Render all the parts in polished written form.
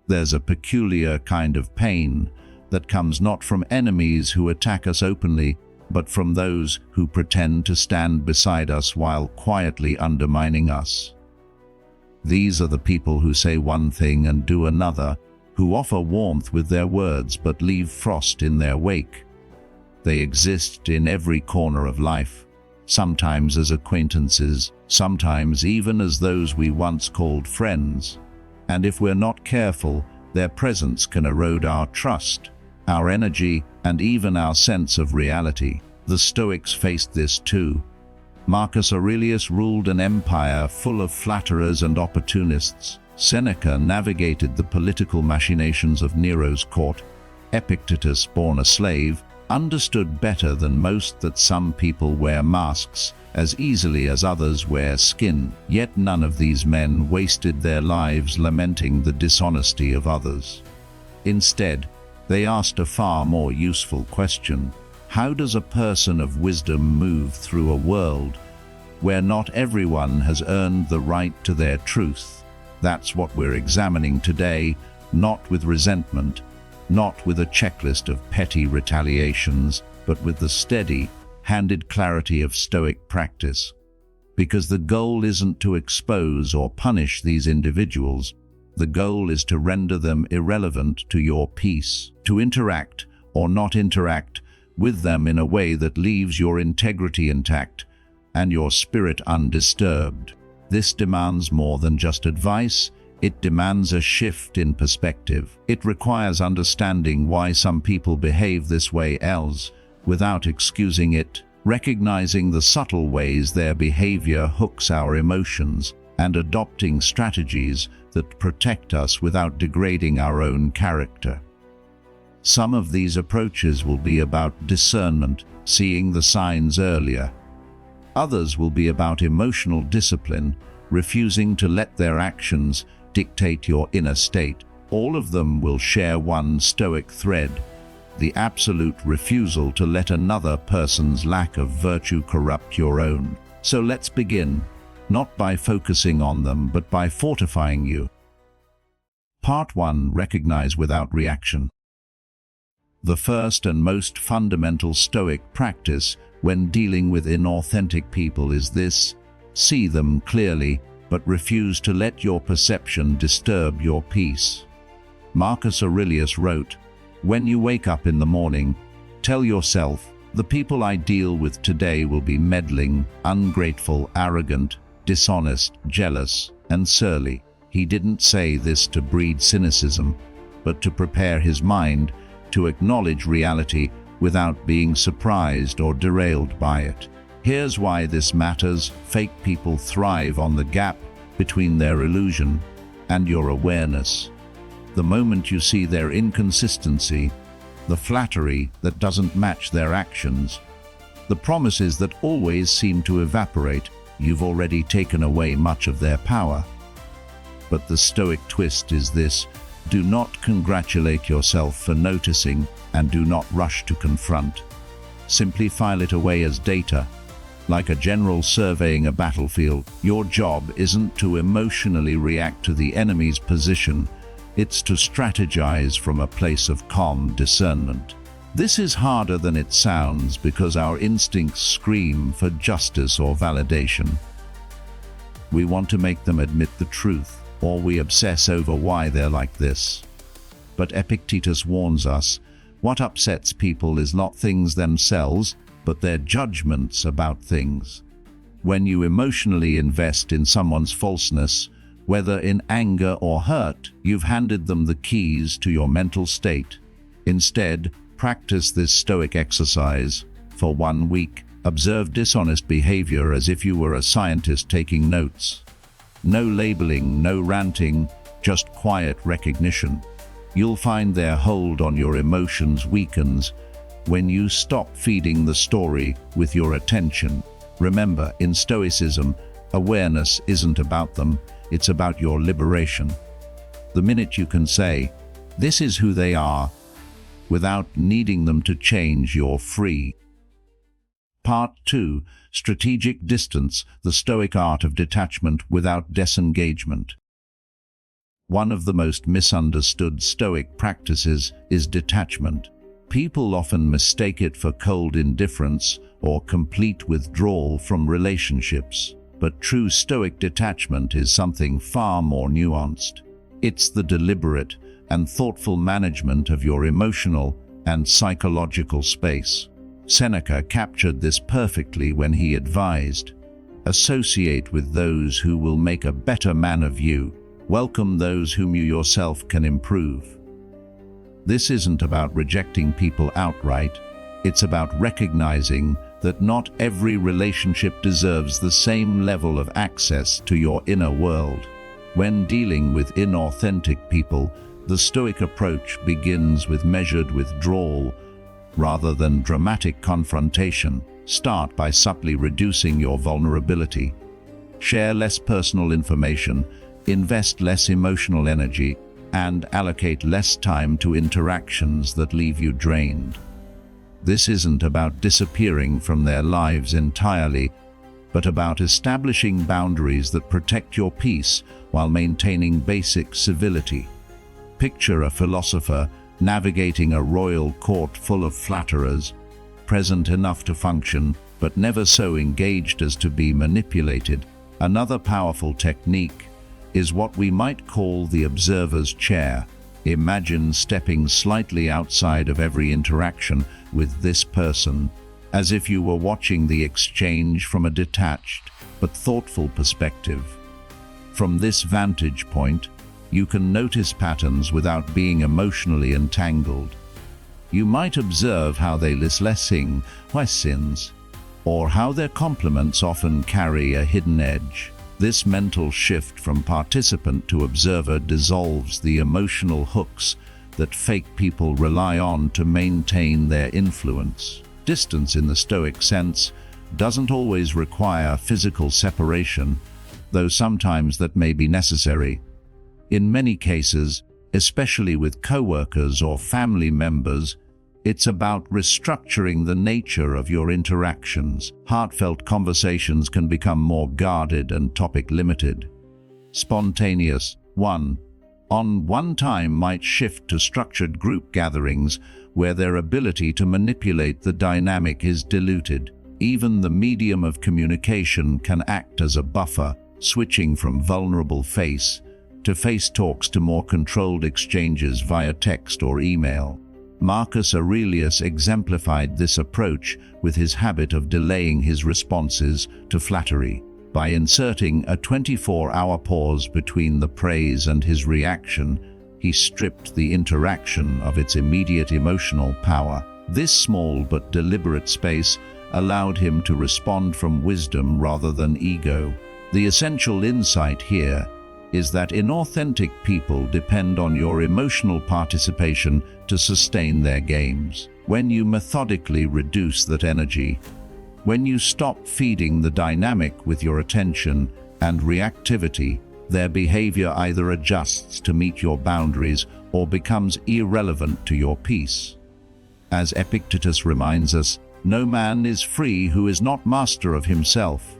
There's a peculiar kind of pain that comes not from enemies who attack us openly, but from those who pretend to stand beside us while quietly undermining us. These are the people who say one thing and do another, who offer warmth with their words but leave frost in their wake. They exist in every corner of life, sometimes as acquaintances, sometimes even as those we once called friends. And if we're not careful, their presence can erode our trust, our energy, and even our sense of reality. The Stoics faced this too. Marcus Aurelius ruled an empire full of flatterers and opportunists. Seneca navigated the political machinations of Nero's court. Epictetus, born a slave, understood better than most that some people wear masks as easily as others wear skin. Yet none of these men wasted their lives lamenting the dishonesty of others. Instead, they asked a far more useful question. How does a person of wisdom move through a world where not everyone has earned the right to their truth? That's what we're examining today, not with resentment, not with a checklist of petty retaliations, but with the steady, handed clarity of Stoic practice. Because the goal isn't to expose or punish these individuals. The goal is to render them irrelevant to your peace, to interact or not interact with them in a way that leaves your integrity intact and your spirit undisturbed. This demands more than just advice. It demands a shift in perspective. It requires understanding why some people behave this way else, without excusing it, recognizing the subtle ways their behavior hooks our emotions, and adopting strategies that protect us without degrading our own character. Some of these approaches will be about discernment, seeing the signs earlier. Others will be about emotional discipline, refusing to let their actions dictate your inner state. All of them will share one Stoic thread: the absolute refusal to let another person's lack of virtue corrupt your own. So let's begin, not by focusing on them, but by fortifying you. Part 1. Recognize without reaction. The first and most fundamental Stoic practice when dealing with inauthentic people is this: see them clearly, but refuse to let your perception disturb your peace. Marcus Aurelius wrote, "When you wake up in the morning, tell yourself, the people I deal with today will be meddling, ungrateful, arrogant, dishonest, jealous, and surly." He didn't say this to breed cynicism, but to prepare his mind to acknowledge reality without being surprised or derailed by it. Here's why this matters. Fake people thrive on the gap between their illusion and your awareness. The moment you see their inconsistency, the flattery that doesn't match their actions, the promises that always seem to evaporate, you've already taken away much of their power. But the Stoic twist is this: do not congratulate yourself for noticing, and do not rush to confront. Simply file it away as data. Like a general surveying a battlefield, your job isn't to emotionally react to the enemy's position, it's to strategize from a place of calm discernment. This is harder than it sounds because our instincts scream for justice or validation. We want to make them admit the truth, or we obsess over why they're like this. But Epictetus warns us, what upsets people is not things themselves, but their judgments about things. When you emotionally invest in someone's falseness, whether in anger or hurt, you've handed them the keys to your mental state. Instead, practice this Stoic exercise. For 1 week, observe dishonest behavior as if you were a scientist taking notes. No labeling, no ranting, just quiet recognition. You'll find their hold on your emotions weakens when you stop feeding the story with your attention. Remember, in Stoicism, awareness isn't about them, it's about your liberation. The minute you can say, "This is who they are," without needing them to change, you're free. Part 2. Strategic distance, the Stoic art of detachment without disengagement. One of the most misunderstood Stoic practices is detachment. People often mistake it for cold indifference or complete withdrawal from relationships, but true Stoic detachment is something far more nuanced. It's the deliberate and thoughtful management of your emotional and psychological space. Seneca captured this perfectly when he advised, "Associate with those who will make a better man of you. Welcome those whom you yourself can improve." This isn't about rejecting people outright. It's about recognizing that not every relationship deserves the same level of access to your inner world. When dealing with inauthentic people, the Stoic approach begins with measured withdrawal rather than dramatic confrontation. Start by subtly reducing your vulnerability. Share less personal information, invest less emotional energy, and allocate less time to interactions that leave you drained. This isn't about disappearing from their lives entirely, but about establishing boundaries that protect your peace while maintaining basic civility. Picture a philosopher navigating a royal court full of flatterers, present enough to function, but never so engaged as to be manipulated. Another powerful technique is what we might call the observer's chair. Imagine stepping slightly outside of every interaction with this person, as if you were watching the exchange from a detached but thoughtful perspective. From this vantage point, you can notice patterns without being emotionally entangled. You might observe how they sing sins, or how their compliments often carry a hidden edge. This mental shift from participant to observer dissolves the emotional hooks that fake people rely on to maintain their influence. Distance in the Stoic sense doesn't always require physical separation, though sometimes that may be necessary. In many cases, especially with coworkers or family members, it's about restructuring the nature of your interactions. Heartfelt conversations can become more guarded and topic-limited. Spontaneous one-on-one time might shift to structured group gatherings where their ability to manipulate the dynamic is diluted. Even the medium of communication can act as a buffer, switching from vulnerable face-to-face talks to more controlled exchanges via text or email. Marcus Aurelius exemplified this approach with his habit of delaying his responses to flattery. By inserting a 24-hour pause between the praise and his reaction, he stripped the interaction of its immediate emotional power. This small but deliberate space allowed him to respond from wisdom rather than ego. The essential insight here is that inauthentic people depend on your emotional participation to sustain their games. When you methodically reduce that energy, when you stop feeding the dynamic with your attention and reactivity, their behavior either adjusts to meet your boundaries or becomes irrelevant to your peace. As Epictetus reminds us, no man is free who is not master of himself.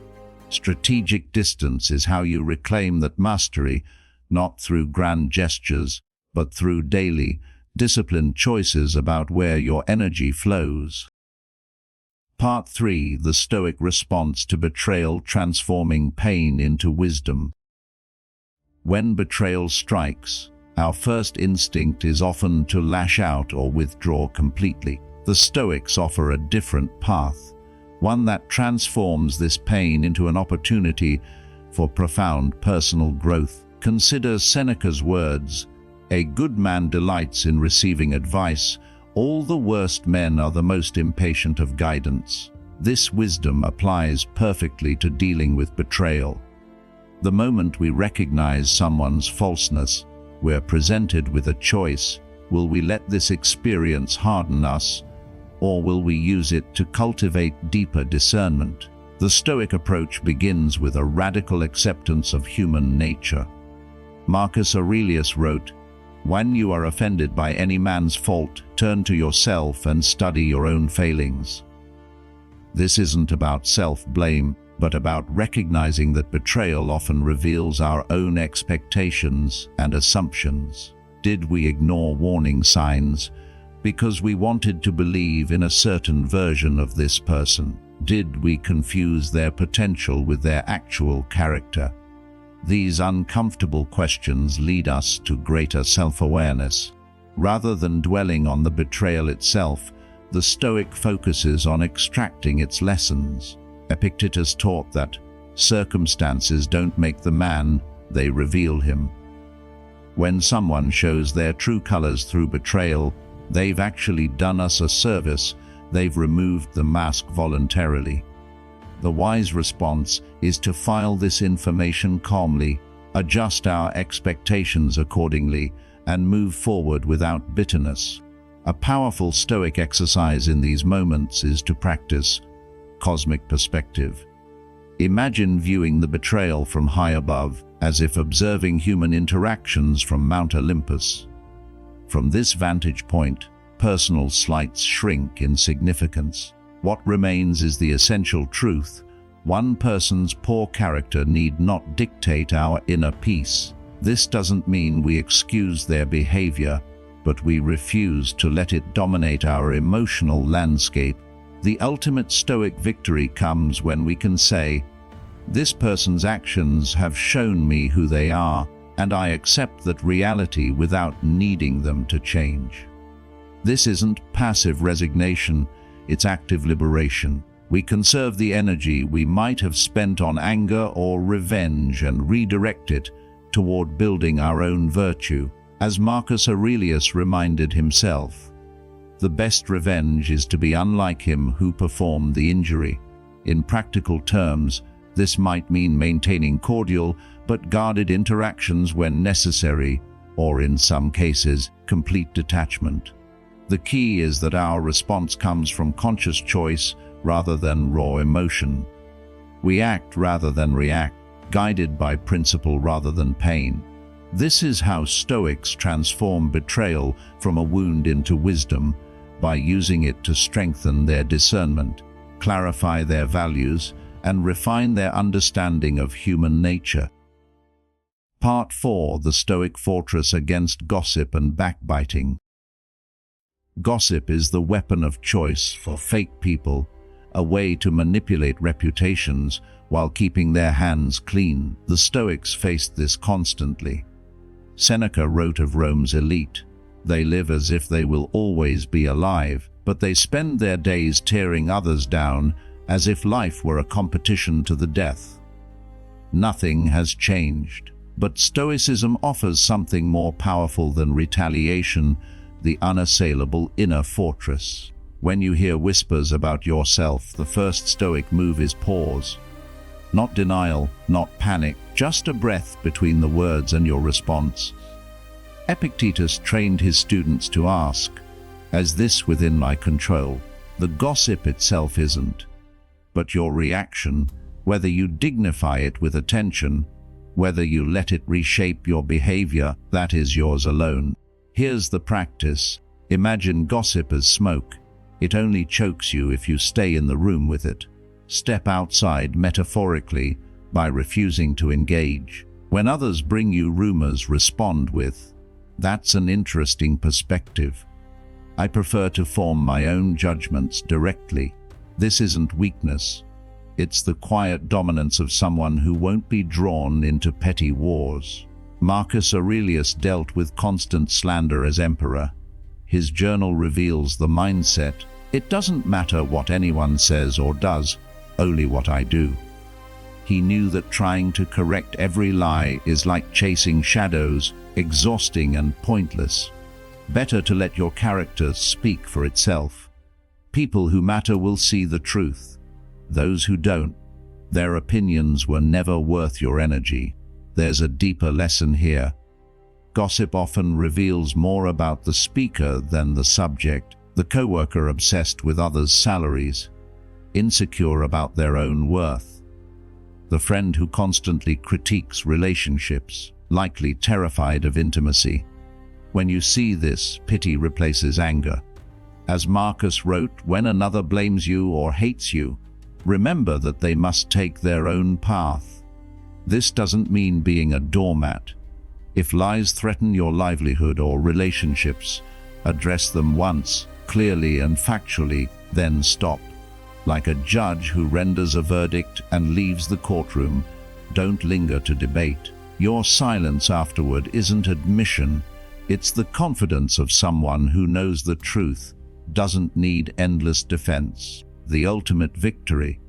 Strategic distance is how you reclaim that mastery, not through grand gestures, but through daily, disciplined choices about where your energy flows. Part 3. The Stoic response to betrayal, transforming pain into wisdom. When betrayal strikes, our first instinct is often to lash out or withdraw completely. The Stoics offer a different path, one that transforms this pain into an opportunity for profound personal growth. Consider Seneca's words, "A good man delights in receiving advice. All the worst men are the most impatient of guidance." This wisdom applies perfectly to dealing with betrayal. The moment we recognize someone's falseness, we're presented with a choice. Will we let this experience harden us, or will we use it to cultivate deeper discernment? The Stoic approach begins with a radical acceptance of human nature. Marcus Aurelius wrote, "When you are offended by any man's fault, turn to yourself and study your own failings." This isn't about self-blame, but about recognizing that betrayal often reveals our own expectations and assumptions. Did we ignore warning signs because we wanted to believe in a certain version of this person? Did we confuse their potential with their actual character? These uncomfortable questions lead us to greater self-awareness. Rather than dwelling on the betrayal itself, the Stoic focuses on extracting its lessons. Epictetus taught that circumstances don't make the man, they reveal him. When someone shows their true colors through betrayal, they've actually done us a service. They've removed the mask voluntarily. The wise response is to file this information calmly, adjust our expectations accordingly, and move forward without bitterness. A powerful Stoic exercise in these moments is to practice cosmic perspective. Imagine viewing the betrayal from high above, as if observing human interactions from Mount Olympus. From this vantage point, personal slights shrink in significance. What remains is the essential truth. One person's poor character need not dictate our inner peace. This doesn't mean we excuse their behavior, but we refuse to let it dominate our emotional landscape. The ultimate Stoic victory comes when we can say, "This person's actions have shown me who they are, and I accept that reality without needing them to change." This isn't passive resignation, it's active liberation. We conserve the energy we might have spent on anger or revenge and redirect it toward building our own virtue. As Marcus Aurelius reminded himself, the best revenge is to be unlike him who performed the injury. In practical terms, this might mean maintaining cordial but guarded interactions when necessary, or in some cases, complete detachment. The key is that our response comes from conscious choice rather than raw emotion. We act rather than react, guided by principle rather than pain. This is how Stoics transform betrayal from a wound into wisdom, by using it to strengthen their discernment, clarify their values, and refine their understanding of human nature. Part 4: The Stoic Fortress Against Gossip and Backbiting. Gossip is the weapon of choice for fake people, a way to manipulate reputations while keeping their hands clean. The Stoics faced this constantly. Seneca wrote of Rome's elite, "They live as if they will always be alive, but they spend their days tearing others down as if life were a competition to the death." Nothing has changed, but Stoicism offers something more powerful than retaliation: the unassailable inner fortress. When you hear whispers about yourself, the first Stoic move is pause. Not denial, not panic, just a breath between the words and your response. Epictetus trained his students to ask, "Is this within my control?" The gossip itself isn't, but your reaction, whether you dignify it with attention, whether you let it reshape your behavior, that is yours alone. Here's the practice. Imagine gossip as smoke. It only chokes you if you stay in the room with it. Step outside metaphorically by refusing to engage. When others bring you rumors, respond with, "That's an interesting perspective. I prefer to form my own judgments directly." This isn't weakness. It's the quiet dominance of someone who won't be drawn into petty wars. Marcus Aurelius dealt with constant slander as emperor. His journal reveals the mindset: "It doesn't matter what anyone says or does, only what I do." He knew that trying to correct every lie is like chasing shadows, exhausting and pointless. Better to let your character speak for itself. People who matter will see the truth. Those who don't, their opinions were never worth your energy. There's a deeper lesson here. Gossip often reveals more about the speaker than the subject. The coworker obsessed with others' salaries, insecure about their own worth. The friend who constantly critiques relationships, likely terrified of intimacy. When you see this, pity replaces anger. As Marcus wrote, "When another blames you or hates you, remember that they must take their own path. This doesn't mean being a doormat. If lies threaten your livelihood or relationships, address them once, clearly and factually, then stop. Like a judge who renders a verdict and leaves the courtroom, don't linger to debate. Your silence afterward isn't admission, it's the confidence of someone who knows the truth, doesn't need endless defense. The ultimate victory.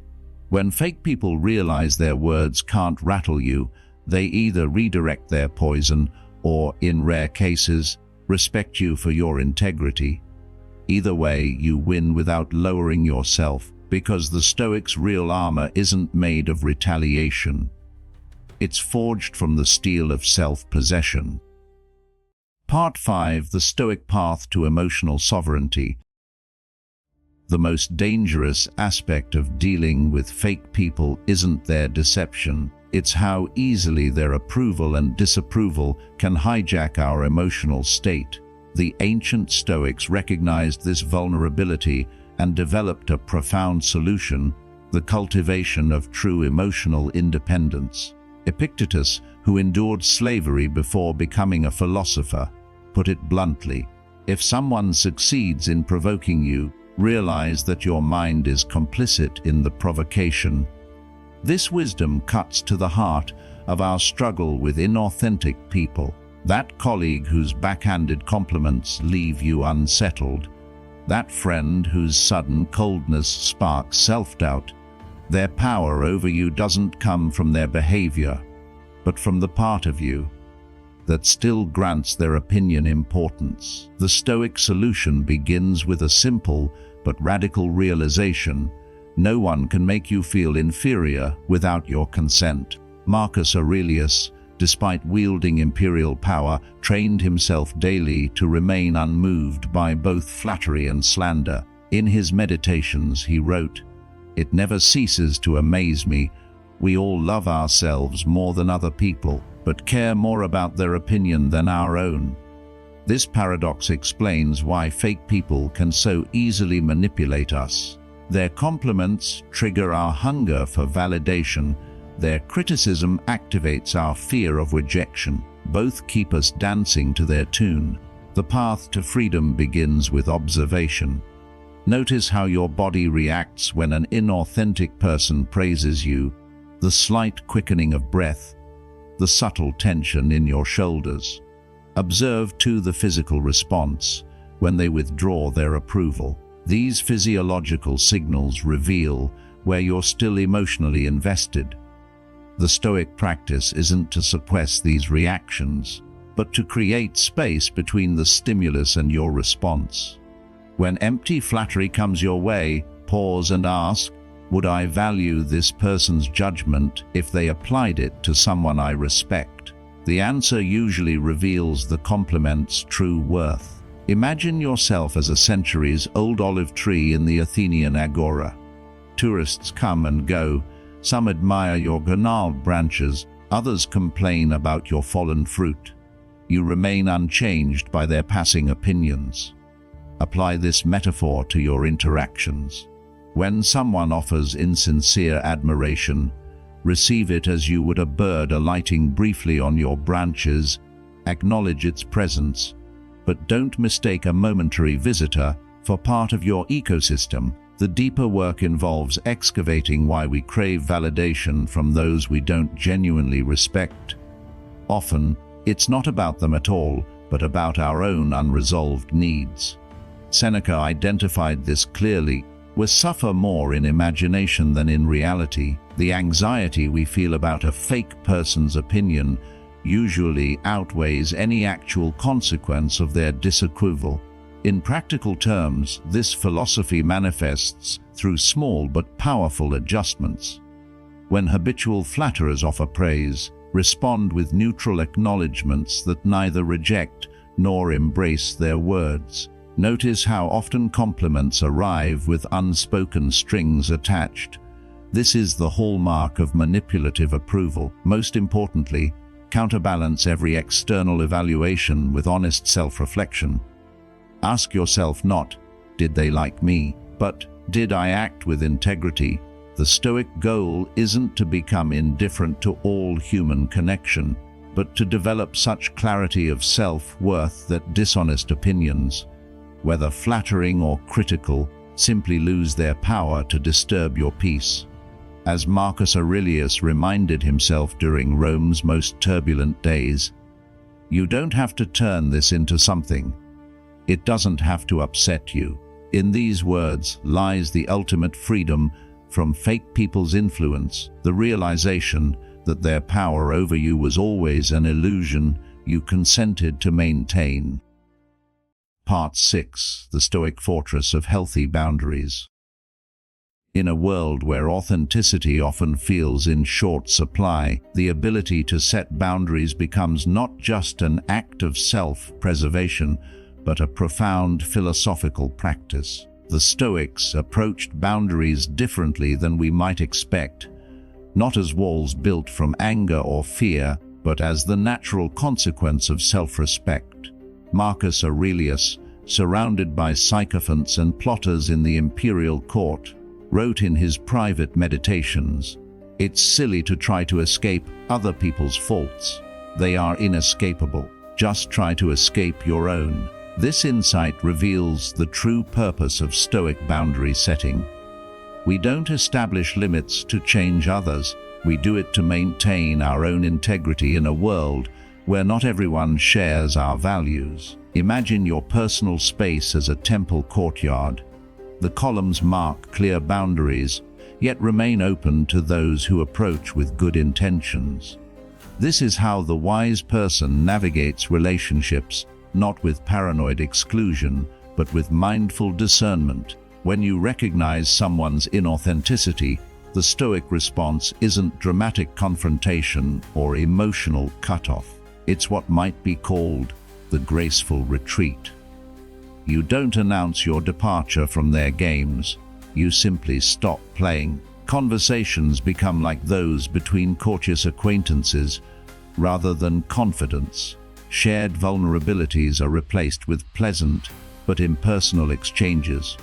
When fake people realize their words can't rattle you, they either redirect their poison or, in rare cases, respect you for your integrity. Either way, you win without lowering yourself, because the Stoics' real armor isn't made of retaliation. It's forged from the steel of self-possession. Part 5: The Stoic Path to Emotional Sovereignty. The most dangerous aspect of dealing with fake people isn't their deception, it's how easily their approval and disapproval can hijack our emotional state. The ancient Stoics recognized this vulnerability and developed a profound solution: the cultivation of true emotional independence. Epictetus, who endured slavery before becoming a philosopher, put it bluntly: if someone succeeds in provoking you, realize that your mind is complicit in the provocation. This wisdom cuts to the heart of our struggle with inauthentic people. That colleague whose backhanded compliments leave you unsettled. That friend whose sudden coldness sparks self-doubt. Their power over you doesn't come from their behavior, but from the part of you that still grants their opinion importance. The Stoic solution begins with a simple but radical realization: no one can make you feel inferior without your consent. Marcus Aurelius, despite wielding imperial power, trained himself daily to remain unmoved by both flattery and slander. In his Meditations he wrote, "It never ceases to amaze me. We all love ourselves more than other people, but care more about their opinion than our own." This paradox explains why fake people can so easily manipulate us. Their compliments trigger our hunger for validation. Their criticism activates our fear of rejection. Both keep us dancing to their tune. The path to freedom begins with observation. Notice how your body reacts when an inauthentic person praises you, the slight quickening of breath, the subtle tension in your shoulders. Observe too the physical response when they withdraw their approval. These physiological signals reveal where you're still emotionally invested. The Stoic practice isn't to suppress these reactions, but to create space between the stimulus and your response. When empty flattery comes your way, pause and ask, would I value this person's judgment if they applied it to someone I respect? The answer usually reveals the compliment's true worth. Imagine yourself as a centuries-old olive tree in the Athenian agora. Tourists come and go. Some admire your gnarled branches, others complain about your fallen fruit. You remain unchanged by their passing opinions. Apply this metaphor to your interactions. When someone offers insincere admiration, receive it as you would a bird alighting briefly on your branches. Acknowledge its presence, but don't mistake a momentary visitor for part of your ecosystem. The deeper work involves excavating why we crave validation from those we don't genuinely respect. Often, it's not about them at all, but about our own unresolved needs. Seneca identified this clearly. We suffer more in imagination than in reality. The anxiety we feel about a fake person's opinion usually outweighs any actual consequence of their disapproval. In practical terms, this philosophy manifests through small but powerful adjustments. When habitual flatterers offer praise, respond with neutral acknowledgments that neither reject nor embrace their words. Notice how often compliments arrive with unspoken strings attached. This is the hallmark of manipulative approval. Most importantly, counterbalance every external evaluation with honest self-reflection. Ask yourself not, did they like me, but did I act with integrity? The Stoic goal isn't to become indifferent to all human connection, but to develop such clarity of self-worth that dishonest opinions, whether flattering or critical, simply lose their power to disturb your peace. As Marcus Aurelius reminded himself during Rome's most turbulent days, you don't have to turn this into something. It doesn't have to upset you. In these words lies the ultimate freedom from fake people's influence, the realization that their power over you was always an illusion you consented to maintain. Part 6. The Stoic Fortress of Healthy Boundaries. In a world where authenticity often feels in short supply, the ability to set boundaries becomes not just an act of self-preservation, but a profound philosophical practice. The Stoics approached boundaries differently than we might expect, not as walls built from anger or fear, but as the natural consequence of self-respect. Marcus Aurelius, surrounded by sycophants and plotters in the imperial court, wrote in his private meditations, "It's silly to try to escape other people's faults. They are inescapable. Just try to escape your own." This insight reveals the true purpose of Stoic boundary setting. We don't establish limits to change others. We do it to maintain our own integrity in a world where not everyone shares our values. Imagine your personal space as a temple courtyard. The columns mark clear boundaries, yet remain open to those who approach with good intentions. This is how the wise person navigates relationships, not with paranoid exclusion, but with mindful discernment. When you recognize someone's inauthenticity, the Stoic response isn't dramatic confrontation or emotional cutoff. It's what might be called the graceful retreat. You don't announce your departure from their games. You simply stop playing. Conversations become like those between courteous acquaintances rather than confidants. Shared vulnerabilities are replaced with pleasant but impersonal exchanges.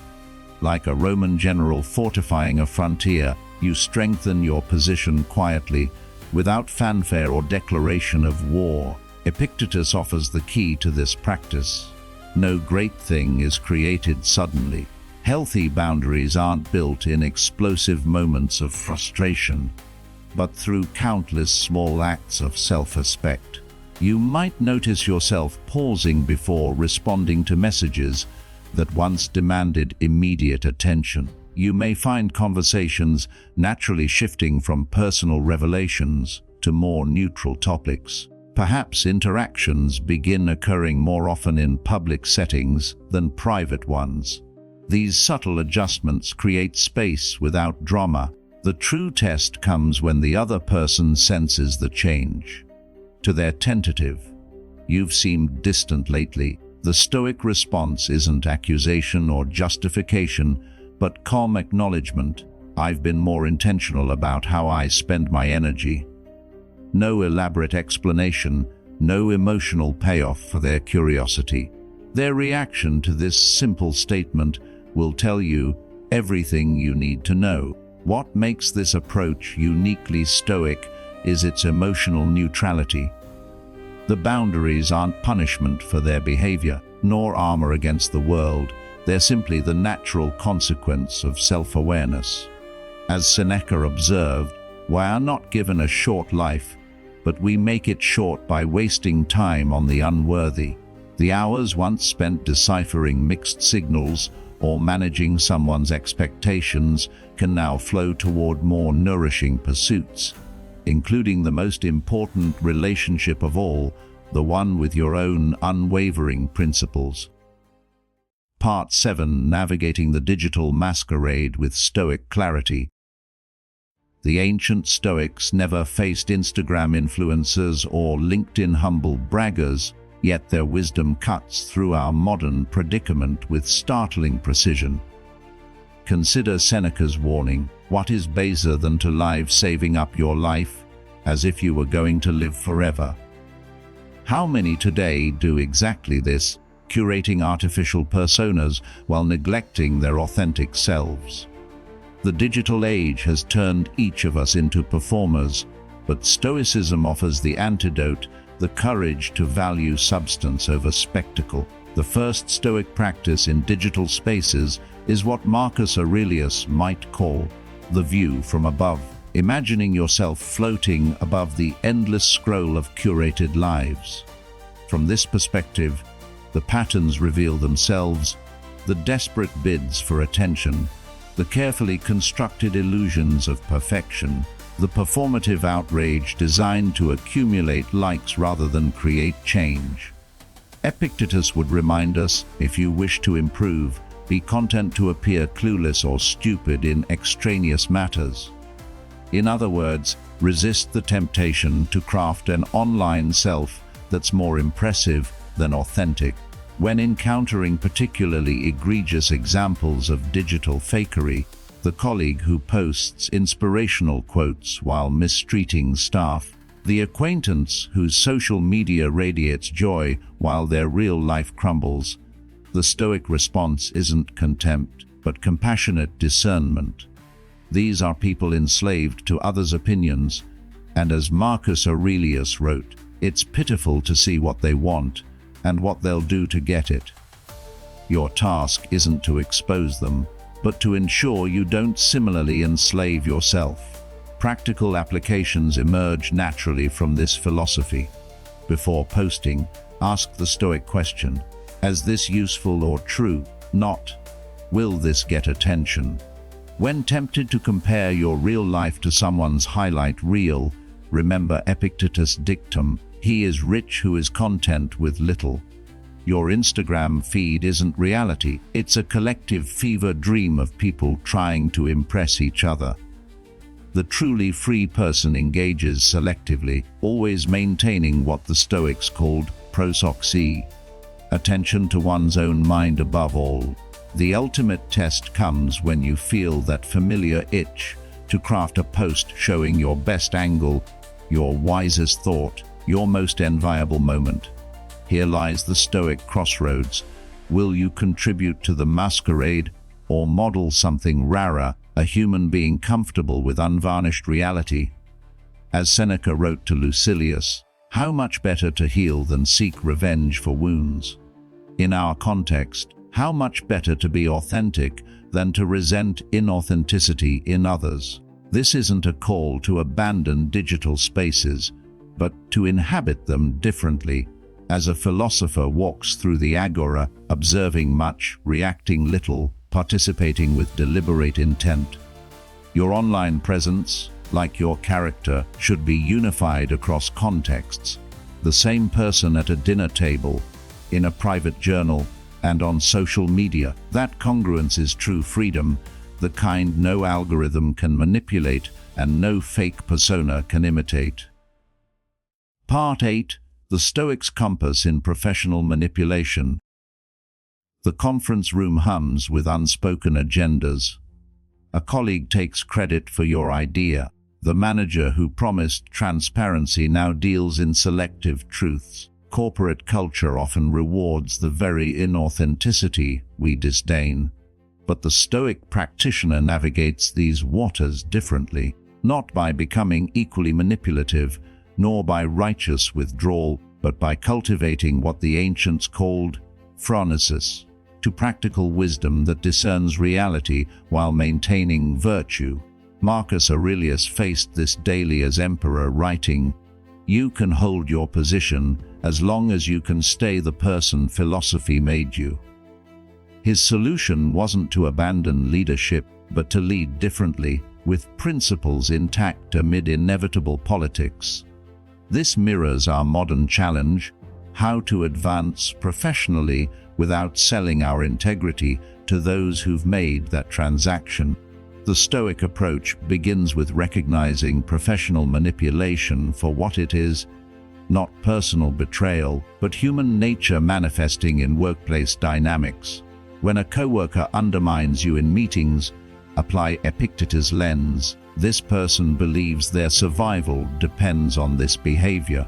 Like a Roman general fortifying a frontier, you strengthen your position quietly, without fanfare or declaration of war. Epictetus offers the key to this practice. No great thing is created suddenly. Healthy boundaries aren't built in explosive moments of frustration, but through countless small acts of self-respect. You might notice yourself pausing before responding to messages that once demanded immediate attention. You may find conversations naturally shifting from personal revelations to more neutral topics. Perhaps interactions begin occurring more often in public settings than private ones. These subtle adjustments create space without drama. The true test comes when the other person senses the change. To their tentative, "You've seemed distant lately," the Stoic response isn't accusation or justification, but calm acknowledgement. "I've been more intentional about how I spend my energy." No elaborate explanation, no emotional payoff for their curiosity. Their reaction to this simple statement will tell you everything you need to know. What makes this approach uniquely Stoic is its emotional neutrality. The boundaries aren't punishment for their behavior, nor armor against the world. They're simply the natural consequence of self-awareness. As Seneca observed, "We are not given a short life, but we make it short by wasting time on the unworthy." The hours once spent deciphering mixed signals or managing someone's expectations can now flow toward more nourishing pursuits, including the most important relationship of all, the one with your own unwavering principles. Part 7. Navigating the Digital Masquerade with Stoic Clarity. The ancient Stoics never faced Instagram influencers or LinkedIn humble braggers, yet their wisdom cuts through our modern predicament with startling precision. Consider Seneca's warning, "What is baser than to live saving up your life, as if you were going to live forever?" How many today do exactly this, curating artificial personas while neglecting their authentic selves? The digital age has turned each of us into performers, but Stoicism offers the antidote, the courage to value substance over spectacle. The first Stoic practice in digital spaces is what Marcus Aurelius might call the view from above. Imagining yourself floating above the endless scroll of curated lives. From this perspective, the patterns reveal themselves, the desperate bids for attention, the carefully constructed illusions of perfection, the performative outrage designed to accumulate likes rather than create change. Epictetus would remind us, if you wish to improve, be content to appear clueless or stupid in extraneous matters. In other words, resist the temptation to craft an online self that's more impressive than authentic. When encountering particularly egregious examples of digital fakery, the colleague who posts inspirational quotes while mistreating staff, the acquaintance whose social media radiates joy while their real life crumbles, the Stoic response isn't contempt, but compassionate discernment. These are people enslaved to others' opinions, and as Marcus Aurelius wrote, it's pitiful to see what they want and what they'll do to get it. Your task isn't to expose them, but to ensure you don't similarly enslave yourself. Practical applications emerge naturally from this philosophy. Before posting, ask the Stoic question, is this useful or true? Not, will this get attention? When tempted to compare your real life to someone's highlight reel, remember Epictetus' dictum, he is rich who is content with little. Your Instagram feed isn't reality, it's a collective fever dream of people trying to impress each other. The truly free person engages selectively, always maintaining what the Stoics called prosoxy, attention to one's own mind above all. The ultimate test comes when you feel that familiar itch to craft a post showing your best angle, your wisest thought, your most enviable moment. Here lies the Stoic crossroads. Will you contribute to the masquerade or model something rarer, a human being comfortable with unvarnished reality? As Seneca wrote to Lucilius, how much better to heal than seek revenge for wounds? In our context, how much better to be authentic than to resent inauthenticity in others? This isn't a call to abandon digital spaces, but to inhabit them differently. As a philosopher walks through the agora, observing much, reacting little, participating with deliberate intent. Your online presence, like your character, should be unified across contexts. The same person at a dinner table, in a private journal, and on social media. That congruence is true freedom, the kind no algorithm can manipulate and no fake persona can imitate. Part 8. The Stoics' Compass in Professional Manipulation. The conference room hums with unspoken agendas. A colleague takes credit for your idea. The manager who promised transparency now deals in selective truths. Corporate culture often rewards the very inauthenticity we disdain. But the Stoic practitioner navigates these waters differently, not by becoming equally manipulative, nor by righteous withdrawal, but by cultivating what the ancients called phronesis, to practical wisdom that discerns reality while maintaining virtue. Marcus Aurelius faced this daily as emperor, writing, "You can hold your position as long as you can stay the person philosophy made you." His solution wasn't to abandon leadership, but to lead differently, with principles intact amid inevitable politics. This mirrors our modern challenge, how to advance professionally without selling our integrity to those who've made that transaction. The Stoic approach begins with recognizing professional manipulation for what it is, not personal betrayal, but human nature manifesting in workplace dynamics. When a coworker undermines you in meetings, apply Epictetus' lens. This person believes their survival depends on this behavior.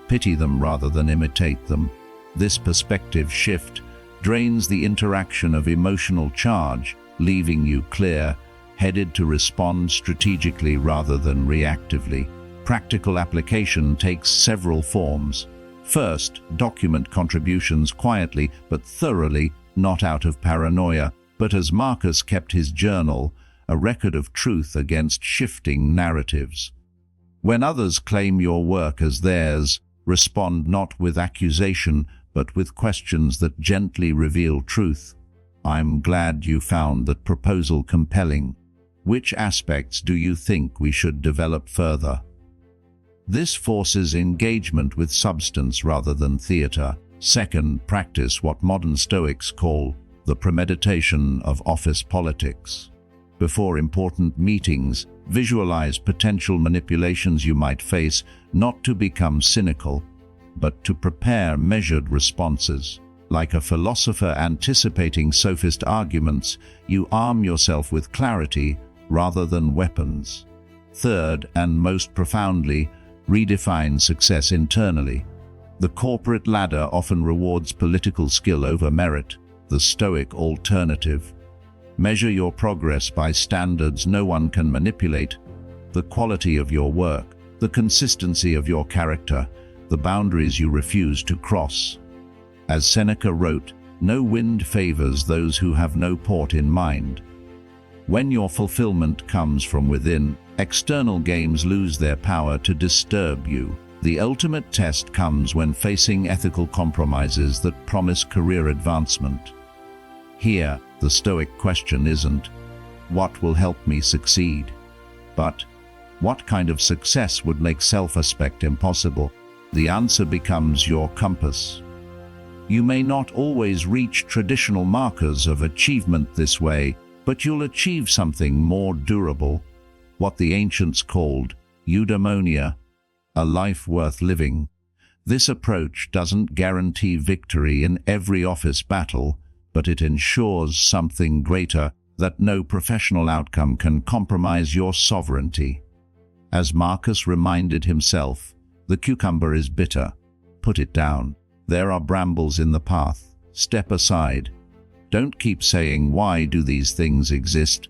Pity them rather than imitate them. This perspective shift drains the interaction of emotional charge, leaving you clear, headed to respond strategically rather than reactively. Practical application takes several forms. First, document contributions quietly but thoroughly, not out of paranoia, but as Marcus kept his journal, a record of truth against shifting narratives. When others claim your work as theirs, respond not with accusation, but with questions that gently reveal truth. I'm glad you found that proposal compelling. Which aspects do you think we should develop further? This forces engagement with substance rather than theater. Second, practice what modern Stoics call the premeditation of office politics. Before important meetings, visualize potential manipulations you might face, not to become cynical, but to prepare measured responses. Like a philosopher anticipating sophist arguments, you arm yourself with clarity rather than weapons. Third, and most profoundly, redefine success internally. The corporate ladder often rewards political skill over merit, the Stoic alternative. Measure your progress by standards no one can manipulate: the quality of your work, the consistency of your character, the boundaries you refuse to cross. As Seneca wrote, no wind favors those who have no port in mind. When your fulfillment comes from within, external games lose their power to disturb you. The ultimate test comes when facing ethical compromises that promise career advancement. Here, the Stoic question isn't, what will help me succeed? But, what kind of success would make self-respect impossible? The answer becomes your compass. You may not always reach traditional markers of achievement this way, but you'll achieve something more durable, what the ancients called eudaimonia, a life worth living. This approach doesn't guarantee victory in every office battle, but it ensures something greater, that no professional outcome can compromise your sovereignty. As Marcus reminded himself, the cucumber is bitter. Put it down. There are brambles in the path. Step aside. Don't keep saying, why do these things exist?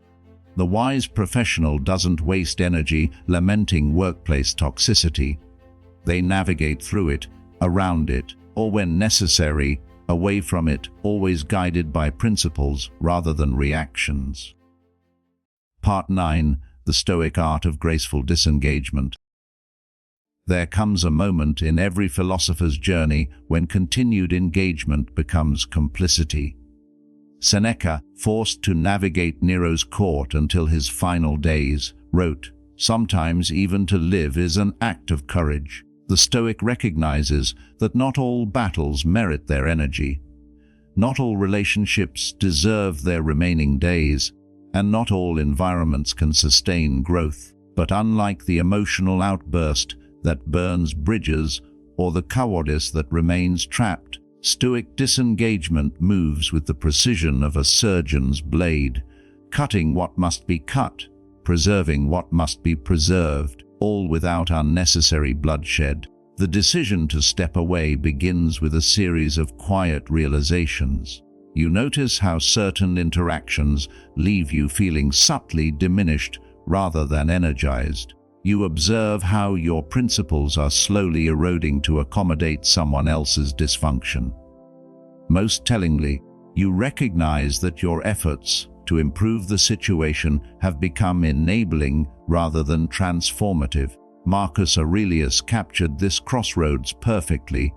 The wise professional doesn't waste energy lamenting workplace toxicity. They navigate through it, around it, or when necessary, away from it, always guided by principles rather than reactions. Part 9. The Stoic Art of Graceful Disengagement. There comes a moment in every philosopher's journey when continued engagement becomes complicity. Seneca, forced to navigate Nero's court until his final days, wrote, "Sometimes even to live is an act of courage." The Stoic recognizes that not all battles merit their energy, not all relationships deserve their remaining days, and not all environments can sustain growth. But unlike the emotional outburst that burns bridges or the cowardice that remains trapped, Stoic disengagement moves with the precision of a surgeon's blade, cutting what must be cut, preserving what must be preserved, all without unnecessary bloodshed. The decision to step away begins with a series of quiet realizations. You notice how certain interactions leave you feeling subtly diminished rather than energized. You observe how your principles are slowly eroding to accommodate someone else's dysfunction. Most tellingly, you recognize that your efforts to improve the situation have become enabling rather than transformative. Marcus Aurelius captured this crossroads perfectly.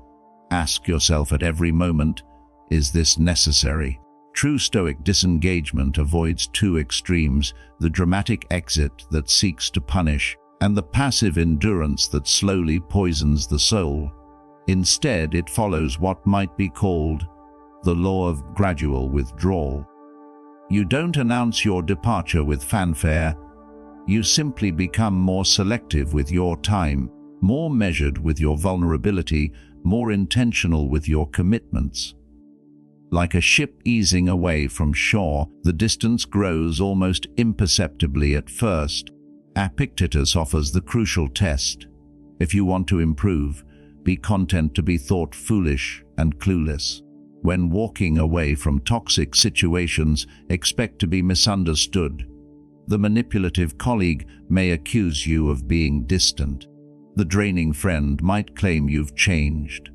Ask yourself at every moment, is this necessary? True Stoic disengagement avoids two extremes: the dramatic exit that seeks to punish, and the passive endurance that slowly poisons the soul. Instead, it follows what might be called the law of gradual withdrawal. You don't announce your departure with fanfare. You simply become more selective with your time, more measured with your vulnerability, more intentional with your commitments. Like a ship easing away from shore, the distance grows almost imperceptibly at first. Epictetus offers the crucial test. If you want to improve, be content to be thought foolish and clueless. When walking away from toxic situations, expect to be misunderstood. The manipulative colleague may accuse you of being distant. The draining friend might claim you've changed.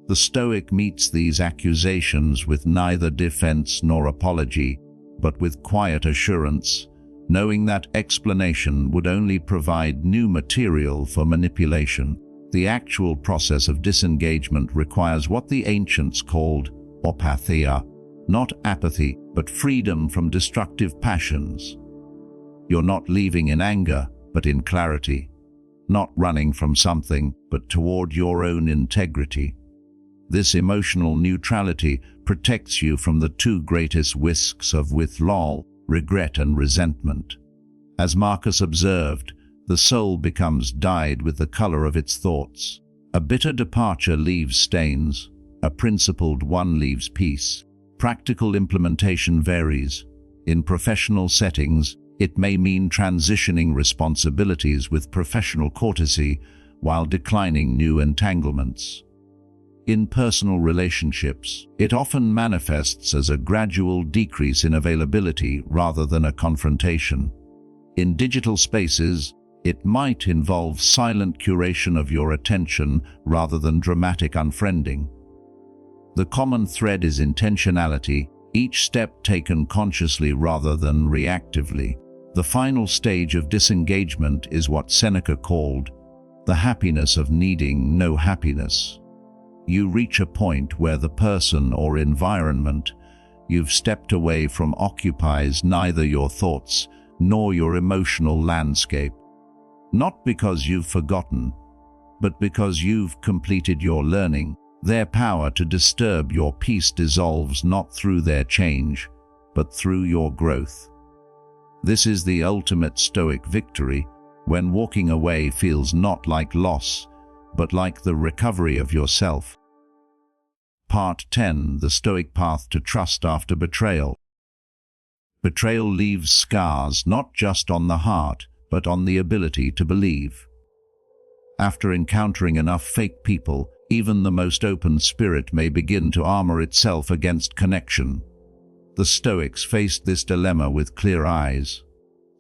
The Stoic meets these accusations with neither defense nor apology, but with quiet assurance, knowing that explanation would only provide new material for manipulation. The actual process of disengagement requires what the ancients called opatheia, not apathy, but freedom from destructive passions. You're not leaving in anger, but in clarity. Not running from something, but toward your own integrity. This emotional neutrality protects you from the two greatest risks of withdrawal, regret and resentment. As Marcus observed, the soul becomes dyed with the color of its thoughts. A bitter departure leaves stains, a principled one leaves peace. Practical implementation varies. In professional settings, it may mean transitioning responsibilities with professional courtesy while declining new entanglements. In personal relationships, it often manifests as a gradual decrease in availability rather than a confrontation. In digital spaces, it might involve silent curation of your attention rather than dramatic unfriending. The common thread is intentionality, each step taken consciously rather than reactively. The final stage of disengagement is what Seneca called the happiness of needing no happiness. You reach a point where the person or environment you've stepped away from occupies neither your thoughts nor your emotional landscape. Not because you've forgotten, but because you've completed your learning. Their power to disturb your peace dissolves not through their change, but through your growth. This is the ultimate Stoic victory, when walking away feels not like loss, but like the recovery of yourself. Part 10. The Stoic Path to Trust After Betrayal. Betrayal leaves scars not just on the heart, but on the ability to believe. After encountering enough fake people, even the most open spirit may begin to armor itself against connection. The Stoics faced this dilemma with clear eyes.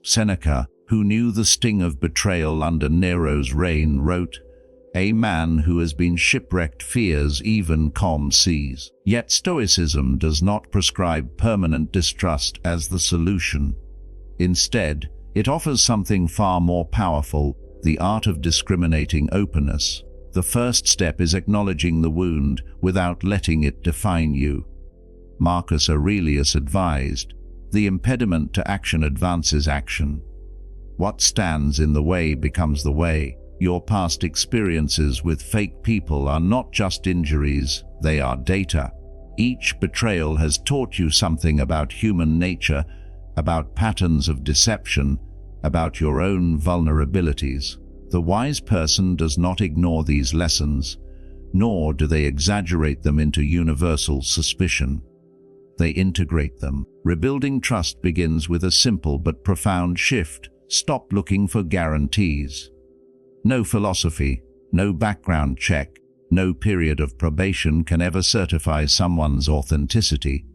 Seneca, who knew the sting of betrayal under Nero's reign, wrote, "A man who has been shipwrecked fears even calm seas." Yet Stoicism does not prescribe permanent distrust as the solution. Instead, it offers something far more powerful, the art of discriminating openness. The first step is acknowledging the wound without letting it define you. Marcus Aurelius advised, "The impediment to action advances action. What stands in the way becomes the way." Your past experiences with fake people are not just injuries, they are data. Each betrayal has taught you something about human nature, about patterns of deception, about your own vulnerabilities. The wise person does not ignore these lessons, nor do they exaggerate them into universal suspicion. They integrate them. Rebuilding trust begins with a simple but profound shift. Stop looking for guarantees. No philosophy, no background check, no period of probation can ever certify someone's authenticity.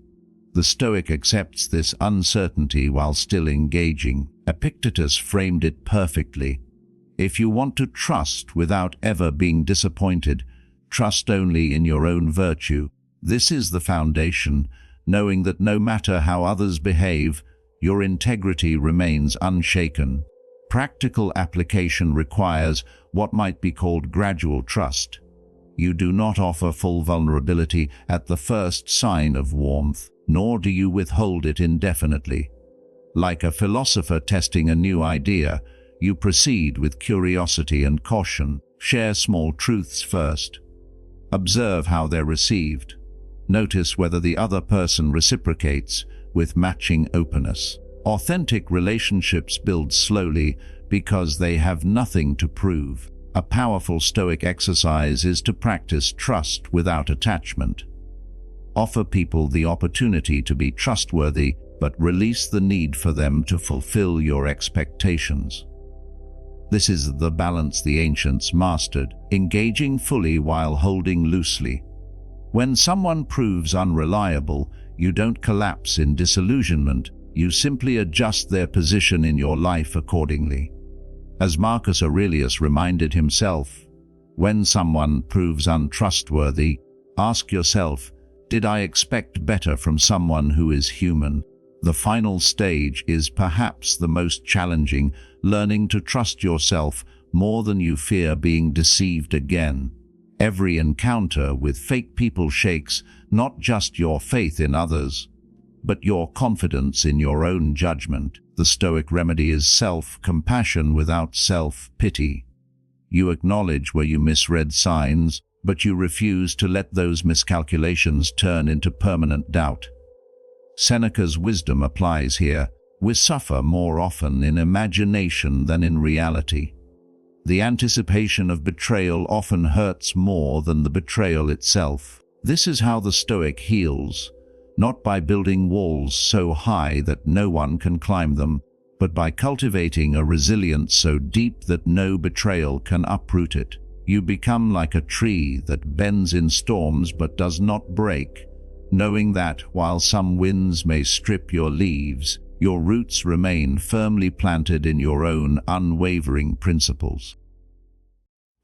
The Stoic accepts this uncertainty while still engaging. Epictetus framed it perfectly. If you want to trust without ever being disappointed, trust only in your own virtue. This is the foundation, knowing that no matter how others behave, your integrity remains unshaken. Practical application requires what might be called gradual trust. You do not offer full vulnerability at the first sign of warmth, nor do you withhold it indefinitely. Like a philosopher testing a new idea, you proceed with curiosity and caution. Share small truths first. Observe how they're received. Notice whether the other person reciprocates with matching openness. Authentic relationships build slowly because they have nothing to prove. A powerful Stoic exercise is to practice trust without attachment. Offer people the opportunity to be trustworthy, but release the need for them to fulfill your expectations. This is the balance the ancients mastered, engaging fully while holding loosely. When someone proves unreliable, you don't collapse in disillusionment, You simply adjust their position in your life accordingly. As Marcus Aurelius reminded himself, when someone proves untrustworthy, ask yourself, did I expect better from someone who is human? The final stage is perhaps the most challenging, learning to trust yourself more than you fear being deceived again. Every encounter with fake people shakes not just your faith in others, but your confidence in your own judgment. The Stoic remedy is self-compassion without self-pity. You acknowledge where you misread signs, but you refuse to let those miscalculations turn into permanent doubt. Seneca's wisdom applies here. We suffer more often in imagination than in reality. The anticipation of betrayal often hurts more than the betrayal itself. This is how the Stoic heals, not by building walls so high that no one can climb them, but by cultivating a resilience so deep that no betrayal can uproot it. You become like a tree that bends in storms but does not break, knowing that while some winds may strip your leaves, your roots remain firmly planted in your own unwavering principles.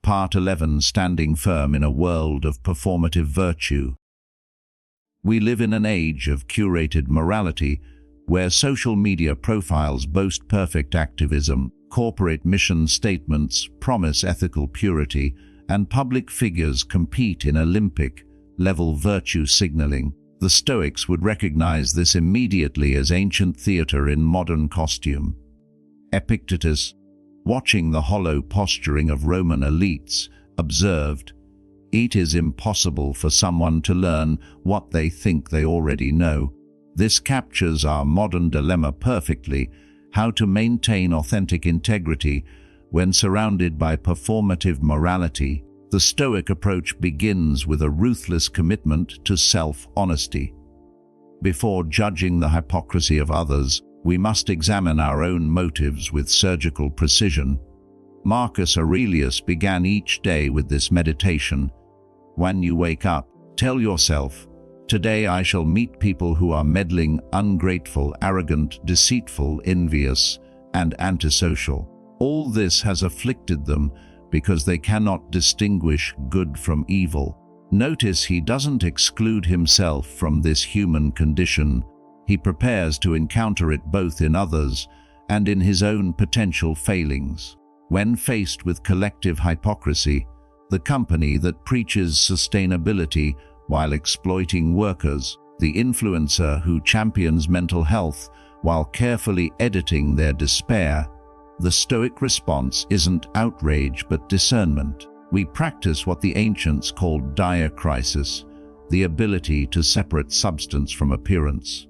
Part 11. Standing firm in a world of performative virtue. We live in an age of curated morality, where social media profiles boast perfect activism, corporate mission statements promise ethical purity, and public figures compete in Olympic-level virtue signaling. The Stoics would recognize this immediately as ancient theater in modern costume. Epictetus, watching the hollow posturing of Roman elites, observed, "It is impossible for someone to learn what they think they already know." This captures our modern dilemma perfectly: how to maintain authentic integrity when surrounded by performative morality. The Stoic approach begins with a ruthless commitment to self-honesty. Before judging the hypocrisy of others, we must examine our own motives with surgical precision. Marcus Aurelius began each day with this meditation. When you wake up, tell yourself, "Today I shall meet people who are meddling, ungrateful, arrogant, deceitful, envious, and antisocial. All this has afflicted them because they cannot distinguish good from evil." Notice he doesn't exclude himself from this human condition. He prepares to encounter it both in others and in his own potential failings. When faced with collective hypocrisy, the company that preaches sustainability while exploiting workers, the influencer who champions mental health while carefully editing their despair, the Stoic response isn't outrage but discernment. We practice what the ancients called diacrisis, the ability to separate substance from appearance.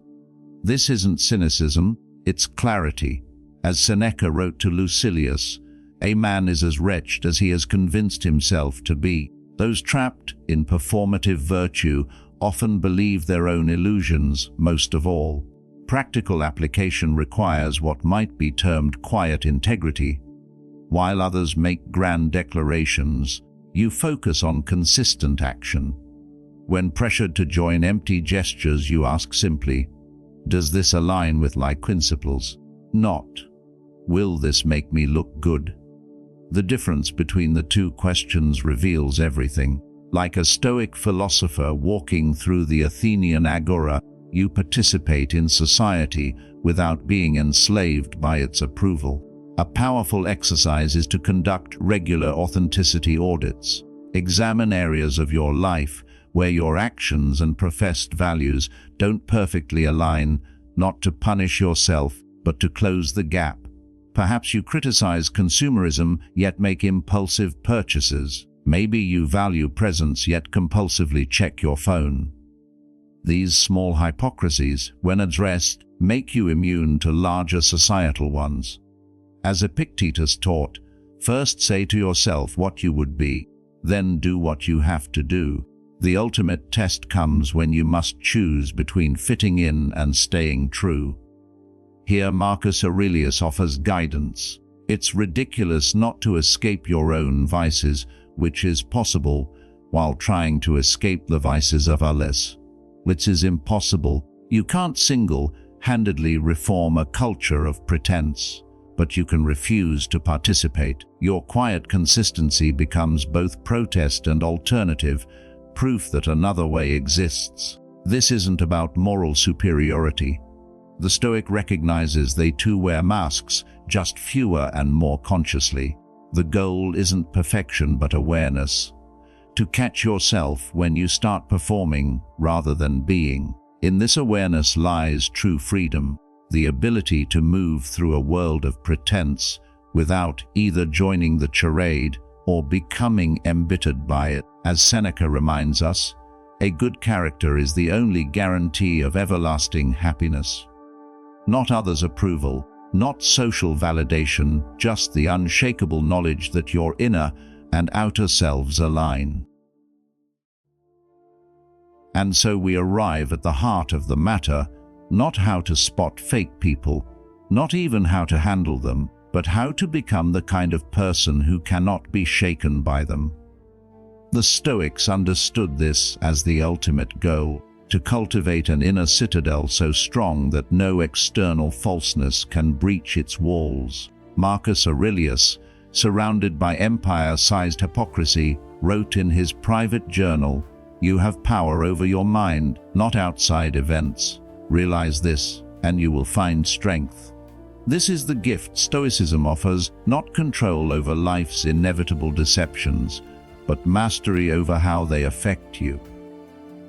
This isn't cynicism, it's clarity. As Seneca wrote to Lucilius, "A man is as wretched as he has convinced himself to be." Those trapped in performative virtue often believe their own illusions most of all. Practical application requires what might be termed quiet integrity. While others make grand declarations, you focus on consistent action. When pressured to join empty gestures, you ask simply, "Does this align with my principles?" Not, "Will this make me look good?" The difference between the two questions reveals everything. Like a Stoic philosopher walking through the Athenian agora, you participate in society without being enslaved by its approval. A powerful exercise is to conduct regular authenticity audits. Examine areas of your life where your actions and professed values don't perfectly align, not to punish yourself, but to close the gap. Perhaps you criticize consumerism yet make impulsive purchases. Maybe you value presence yet compulsively check your phone. These small hypocrisies, when addressed, make you immune to larger societal ones. As Epictetus taught, first say to yourself what you would be, then do what you have to do. The ultimate test comes when you must choose between fitting in and staying true. Here Marcus Aurelius offers guidance. It's ridiculous not to escape your own vices, which is possible, while trying to escape the vices of others, which is impossible. You can't handedly reform a culture of pretense, but you can refuse to participate. Your quiet consistency becomes both protest and alternative, proof that another way exists. This isn't about moral superiority. The Stoic recognizes they too wear masks, just fewer and more consciously. The goal isn't perfection but awareness. To catch yourself when you start performing rather than being. In this awareness lies true freedom, the ability to move through a world of pretense without either joining the charade or becoming embittered by it. As Seneca reminds us, a good character is the only guarantee of everlasting happiness. Not others' approval, not social validation, just the unshakable knowledge that your inner and outer selves align. And so we arrive at the heart of the matter, not how to spot fake people, not even how to handle them, but how to become the kind of person who cannot be shaken by them. The Stoics understood this as the ultimate goal, to cultivate an inner citadel so strong that no external falseness can breach its walls. Marcus Aurelius, surrounded by empire-sized hypocrisy, wrote in his private journal, "You have power over your mind, not outside events. Realize this, and you will find strength." This is the gift Stoicism offers, not control over life's inevitable deceptions, but mastery over how they affect you.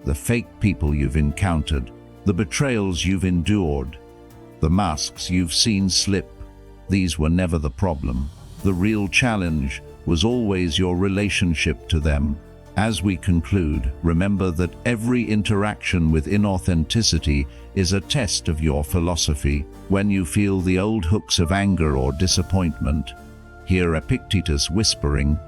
The fake people you've encountered, the betrayals you've endured, the masks you've seen slip, these were never the problem. The real challenge was always your relationship to them. As we conclude, remember that every interaction with inauthenticity is a test of your philosophy. When you feel the old hooks of anger or disappointment, hear Epictetus whispering,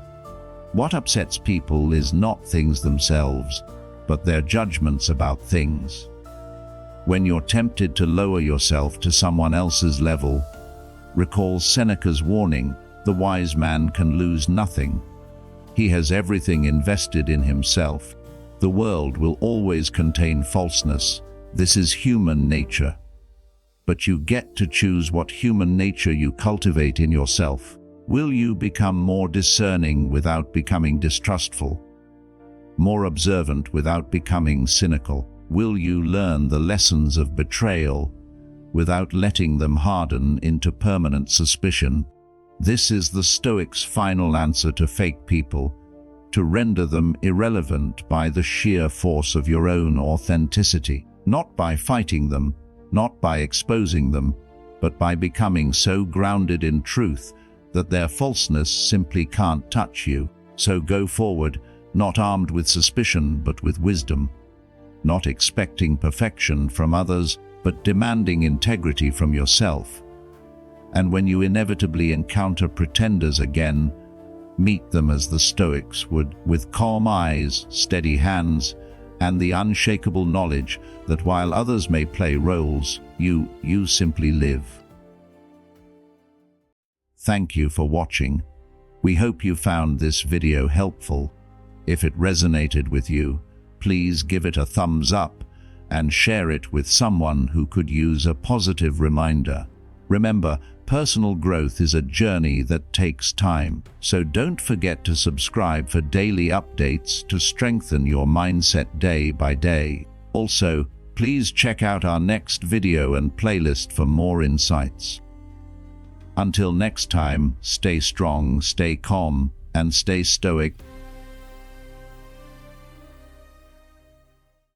"What upsets people is not things themselves, but their judgments about things." When you're tempted to lower yourself to someone else's level, recall Seneca's warning, "The wise man can lose nothing. He has everything invested in himself." The world will always contain falseness. This is human nature. But you get to choose what human nature you cultivate in yourself. Will you become more discerning without becoming distrustful? More observant without becoming cynical? Will you learn the lessons of betrayal without letting them harden into permanent suspicion? This is the Stoics' final answer to fake people, to render them irrelevant by the sheer force of your own authenticity, not by fighting them, not by exposing them, but by becoming so grounded in truth that their falseness simply can't touch you. So go forward, not armed with suspicion but with wisdom, not expecting perfection from others but demanding integrity from yourself. And when you inevitably encounter pretenders again, meet them as the Stoics would, with calm eyes, steady hands, and the unshakable knowledge that while others may play roles, you simply live. Thank you for watching. We hope you found this video helpful. If it resonated with you, please give it a thumbs up and share it with someone who could use a positive reminder. Remember, personal growth is a journey that takes time, so don't forget to subscribe for daily updates to strengthen your mindset day by day. Also, please check out our next video and playlist for more insights. Until next time, stay strong, stay calm, and stay stoic.